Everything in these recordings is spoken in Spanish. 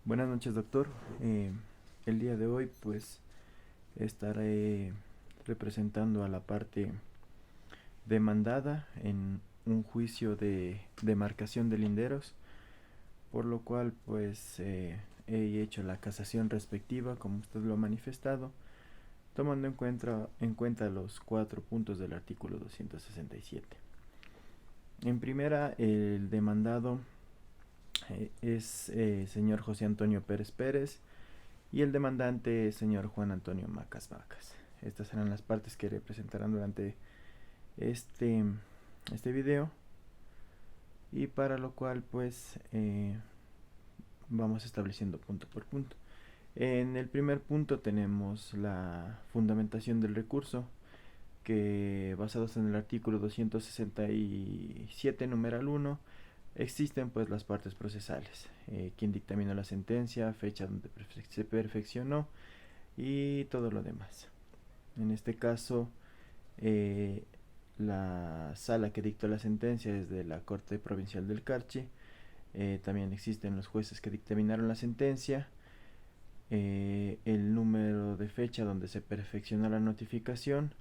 Buenas noches, doctor. El día de hoy, pues, estaré representando a la parte demandada en un juicio de demarcación de linderos, por lo cual, pues, he hecho la casación respectiva, como usted lo ha manifestado, tomando en cuenta los 4 puntos del artículo 267. En primera, el demandado es señor José Antonio Pérez Pérez, y el demandante es señor Juan Antonio Macas Macas. Estas serán las partes que representarán durante este, este video, y para lo cual pues vamos estableciendo punto por punto. En el primer punto tenemos la fundamentación del recurso, que basados en el artículo 267 numeral 1 existen pues las partes procesales, quien dictaminó la sentencia, fecha donde se perfeccionó y todo lo demás. En este caso, eh, la sala que dictó la sentencia es de la Corte Provincial del Carchi. También existen los jueces que dictaminaron la sentencia, el número de fecha donde se perfeccionó la notificación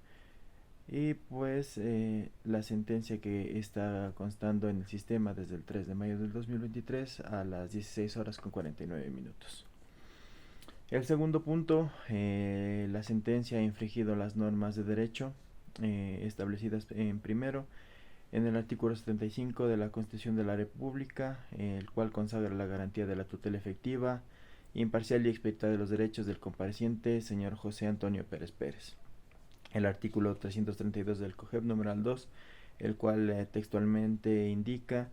y pues la sentencia que está constando en el sistema desde el 3 de mayo del 2023 a las 16 horas con 49 minutos. El segundo punto, la sentencia ha infringido las normas de derecho establecidas en primero en el artículo 75 de la Constitución de la República, el cual consagra la garantía de la tutela efectiva, imparcial y expedita de los derechos del compareciente, señor José Antonio Pérez Pérez. El artículo 332 del COGEP numeral 2, el cual textualmente indica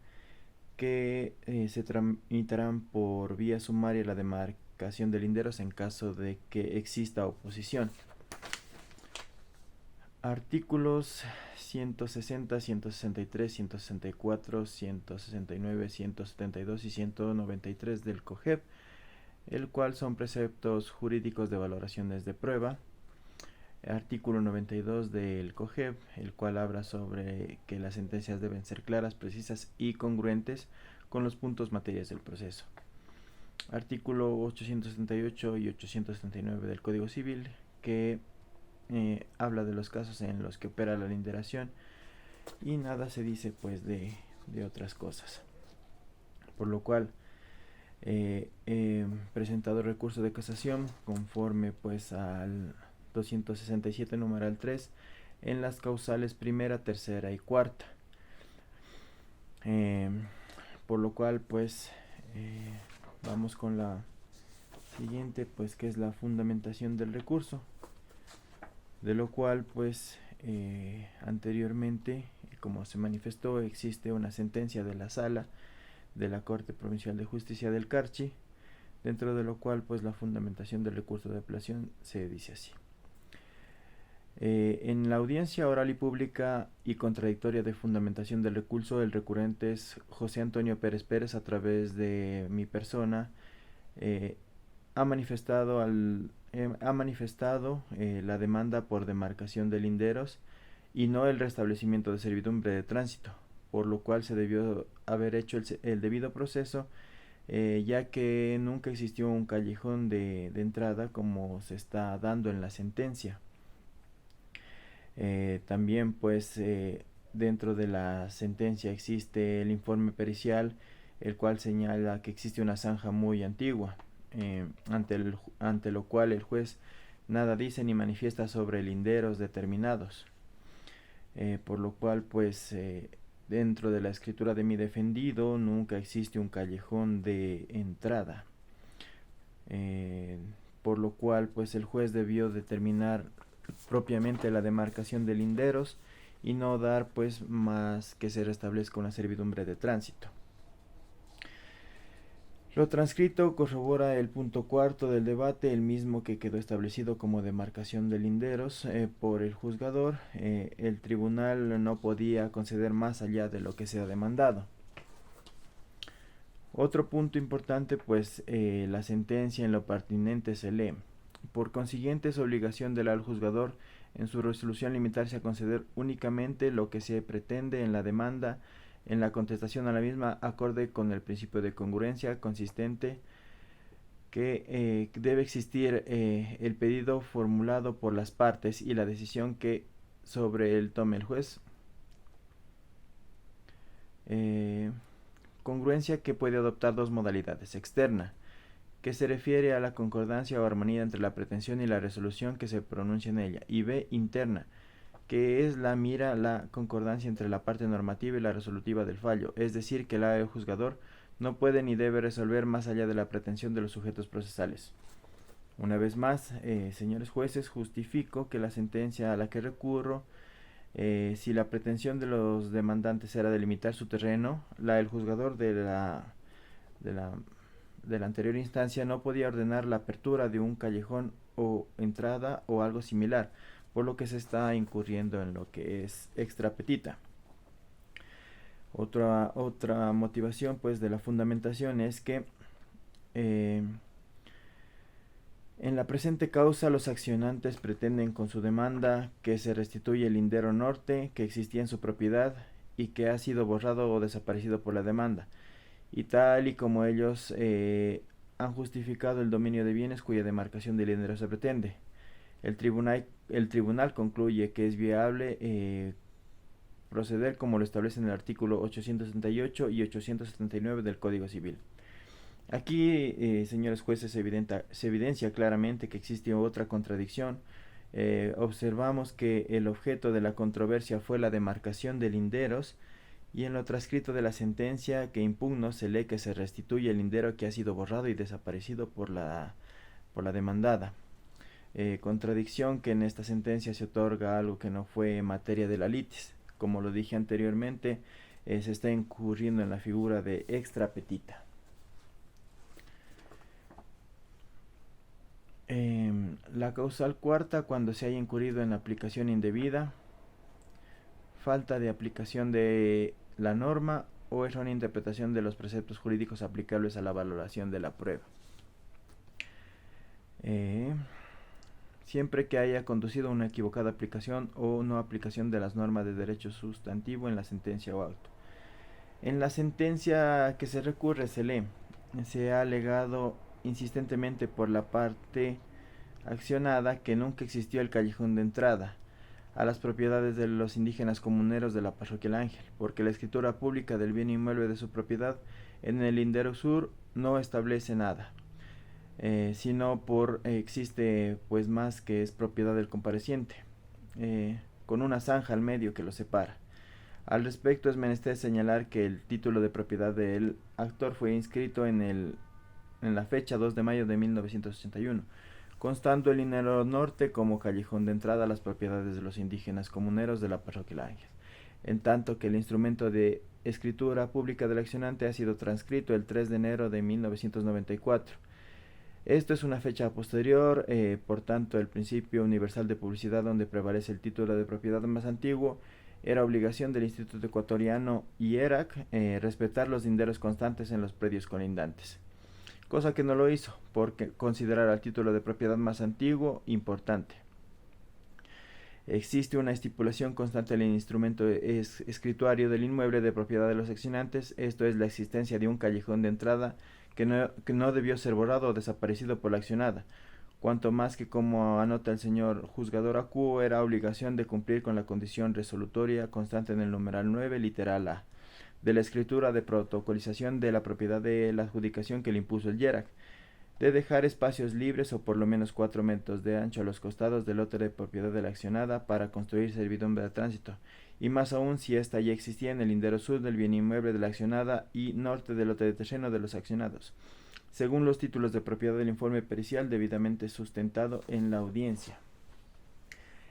que se tramitarán por vía sumaria la demarcación de linderos en caso de que exista oposición. Artículos 160, 163, 164, 169, 172 y 193 del COGEP, el cual son preceptos jurídicos de valoraciones de prueba. Artículo 92 del COGEP, el cual habla sobre que las sentencias deben ser claras, precisas y congruentes con los puntos materiales del proceso. Artículo 878 y 879 del Código Civil, que habla de los casos en los que opera la linderación, y nada se dice pues de otras cosas, por lo cual he presentado recurso de casación conforme pues al 267 numeral 3 en las causales primera, tercera y cuarta, eh, por lo cual pues vamos con la siguiente, pues que es la fundamentación del recurso, de lo cual pues anteriormente, como se manifestó, existe una sentencia de la sala de la Corte Provincial de Justicia del Carchi, dentro de lo cual pues la fundamentación del recurso de apelación se dice así. En la audiencia oral y pública y contradictoria de fundamentación del recurso, el recurrente es José Antonio Pérez Pérez, a través de mi persona, ha manifestado la demanda por demarcación de linderos y no el restablecimiento de servidumbre de tránsito, por lo cual se debió haber hecho el debido proceso, ya que nunca existió un callejón de entrada como se está dando en la sentencia. También pues dentro de la sentencia existe el informe pericial, el cual señala que existe una zanja muy antigua, ante lo cual el juez nada dice ni manifiesta sobre linderos determinados, por lo cual pues dentro de la escritura de mi defendido nunca existe un callejón de entrada, por lo cual pues el juez debió determinar propiamente la demarcación de linderos y no dar pues más que se restablezca una servidumbre de tránsito. Lo transcrito corrobora el punto cuarto del debate, el mismo que quedó establecido como demarcación de linderos por el juzgador. El tribunal no podía conceder más allá de lo que se ha demandado. Otro punto importante, pues la sentencia en lo pertinente se lee. Por consiguiente, es obligación del juzgador en su resolución limitarse a conceder únicamente lo que se pretende en la demanda, en la contestación a la misma, acorde con el principio de congruencia consistente que debe existir el pedido formulado por las partes y la decisión que sobre él tome el juez. Congruencia que puede adoptar dos modalidades: externa, que se refiere a la concordancia o armonía entre la pretensión y la resolución que se pronuncia en ella, y B, interna, que es la concordancia entre la parte normativa y la resolutiva del fallo, es decir, que el juzgador no puede ni debe resolver más allá de la pretensión de los sujetos procesales. Una vez más, señores jueces, justifico que la sentencia a la que recurro, si la pretensión de los demandantes era delimitar su terreno, el juzgador de la anterior instancia no podía ordenar la apertura de un callejón o entrada o algo similar, por lo que se está incurriendo en lo que es extra petita. Otra motivación pues de la fundamentación es que en la presente causa los accionantes pretenden con su demanda que se restituya el lindero norte que existía en su propiedad y que ha sido borrado o desaparecido por la demanda, y tal y como ellos han justificado el dominio de bienes cuya demarcación del lindero se pretende. El tribunal concluye que es viable proceder como lo establece en el artículo 878 y 879 del Código Civil. Aquí, señores jueces, se evidencia claramente que existe otra contradicción. Observamos que el objeto de la controversia fue la demarcación de linderos, y en lo transcrito de la sentencia que impugno se lee que se restituye el lindero que ha sido borrado y desaparecido por la demandada. Contradicción que en esta sentencia se otorga algo que no fue materia de la litis. Como lo dije anteriormente, se está incurriendo en la figura de extra petita. La causal cuarta, cuando se haya incurrido en la aplicación indebida, falta de aplicación de la norma o errónea interpretación de los preceptos jurídicos aplicables a la valoración de la prueba. Siempre que haya conducido a una equivocada aplicación o no aplicación de las normas de derecho sustantivo en la sentencia o auto. En la sentencia que se recurre se ha alegado insistentemente por la parte accionada que nunca existió el callejón de entrada a las propiedades de los indígenas comuneros de la parroquia El Ángel, porque la escritura pública del bien inmueble de su propiedad en el lindero sur no establece nada, sino existe pues más que es propiedad del compareciente, con una zanja al medio que lo separa. Al respecto es menester señalar que el título de propiedad del actor fue inscrito en la fecha 2 de mayo de 1981, constando el lindero norte como callejón de entrada a las propiedades de los indígenas comuneros de la parroquia El Ángel, en tanto que el instrumento de escritura pública del accionante ha sido transcrito el 3 de enero de 1994. Esto es una fecha posterior, por tanto el principio universal de publicidad, donde prevalece el título de propiedad más antiguo, era obligación del Instituto Ecuatoriano y ERAC respetar los linderos constantes en los predios colindantes, cosa que no lo hizo, porque considerar al título de propiedad más antiguo importante. Existe una estipulación constante en el instrumento escrituario del inmueble de propiedad de los accionantes, esto es la existencia de un callejón de entrada que no debió ser borrado o desaparecido por la accionada, cuanto más que, como anota el señor juzgador acuo, era obligación de cumplir con la condición resolutoria constante en el numeral 9, literal A, de la escritura de protocolización de la propiedad de la adjudicación que le impuso el IERAC, de dejar espacios libres o por lo menos 4 metros de ancho a los costados del lote de propiedad de la accionada para construir servidumbre de tránsito, y más aún si ésta ya existía en el lindero sur del bien inmueble de la accionada y norte del lote de terreno de los accionados, según los títulos de propiedad del informe pericial debidamente sustentado en la audiencia.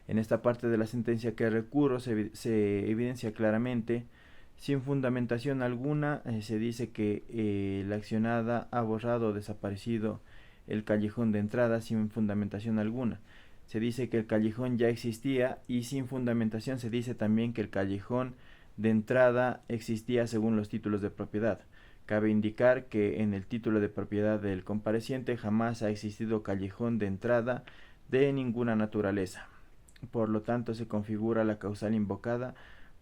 En esta parte de la sentencia que recurro se evidencia claramente, sin fundamentación alguna, se dice que la accionada ha borrado o desaparecido el callejón de entrada sin fundamentación alguna. Se dice que el callejón ya existía, y sin fundamentación se dice también que el callejón de entrada existía según los títulos de propiedad. Cabe indicar que en el título de propiedad del compareciente jamás ha existido callejón de entrada de ninguna naturaleza. Por lo tanto, se configura la causal invocada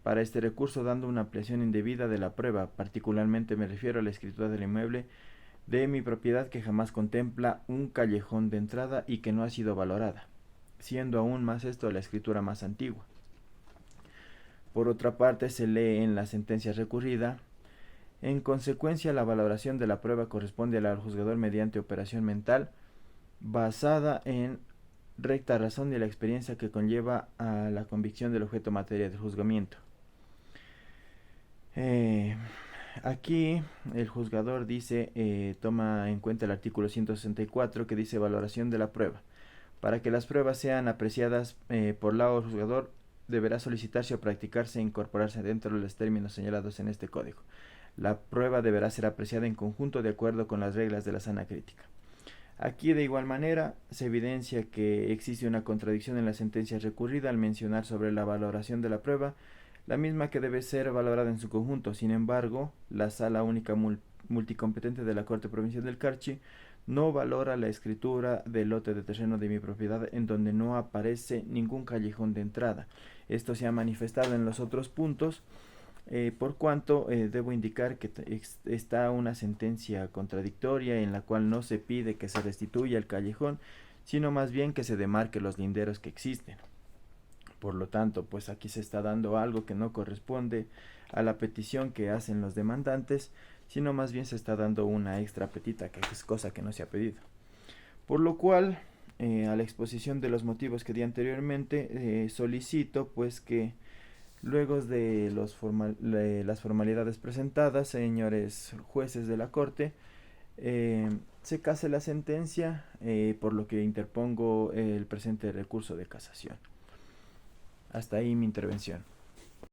para este recurso dando una ampliación indebida de la prueba. Particularmente me refiero a la escritura del inmueble de mi propiedad que jamás contempla un callejón de entrada y que no ha sido valorada, siendo aún más esto la escritura más antigua. Por otra parte, se lee en la sentencia recurrida: en consecuencia, la valoración de la prueba corresponde al juzgador mediante operación mental basada en recta razón y la experiencia que conlleva a la convicción del objeto materia del juzgamiento. Aquí el juzgador dice, toma en cuenta el artículo 164 que dice valoración de la prueba. Para que las pruebas sean apreciadas por lado del juzgador, deberá solicitarse o practicarse e incorporarse dentro de los términos señalados en este código. La prueba deberá ser apreciada en conjunto de acuerdo con las reglas de la sana crítica. Aquí de igual manera se evidencia que existe una contradicción en la sentencia recurrida al mencionar sobre la valoración de la prueba, la misma que debe ser valorada en su conjunto. Sin embargo, la Sala Única Multicompetente de la Corte Provincial del Carchi no valora la escritura del lote de terreno de mi propiedad en donde no aparece ningún callejón de entrada. Esto se ha manifestado en los otros puntos, por cuanto debo indicar que está una sentencia contradictoria en la cual no se pide que se restituya el callejón, sino más bien que se demarque los linderos que existen. Por lo tanto, pues aquí se está dando algo que no corresponde a la petición que hacen los demandantes, sino más bien se está dando una extra petita, que es cosa que no se ha pedido. Por lo cual, a la exposición de los motivos que di anteriormente, solicito pues que luego de las formalidades presentadas, señores jueces de la Corte, se case la sentencia, por lo que interpongo el presente recurso de casación. Hasta ahí mi intervención.